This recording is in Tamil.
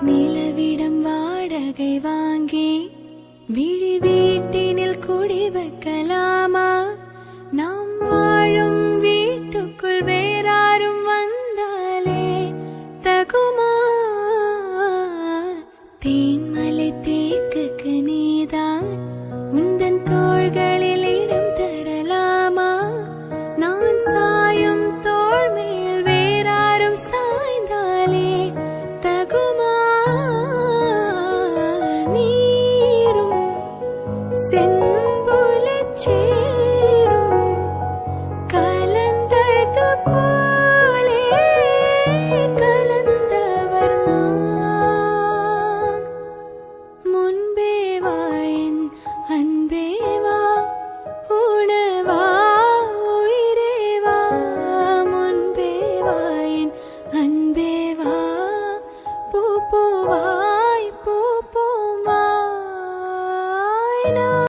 நிலவிடம் வாடகை வாங்கி விழி வீட்டினில் குடி வைக்கலாமா? நாம் வாழும் வீட்டுக்குள் வேறாரும் வந்தாலே தகுமா? தேன்மலை தேக்குக்கு நீதான் உந்தன் தோள்களில் இடம் தரலாமா? நான் சாயும் தோள் மேல் வேறாரும் சாய்ந்தாலே தகுமா? நீரும் செம்புலச் சேரும் கலந்தது போலே கலந்தவர் நாம். முன்பே வா என் அன்பே வா, உணவா உயிரே வா. முன்பே வா என் அன்பே வா, பூ பூவாய் பூ பூவாய் நான்.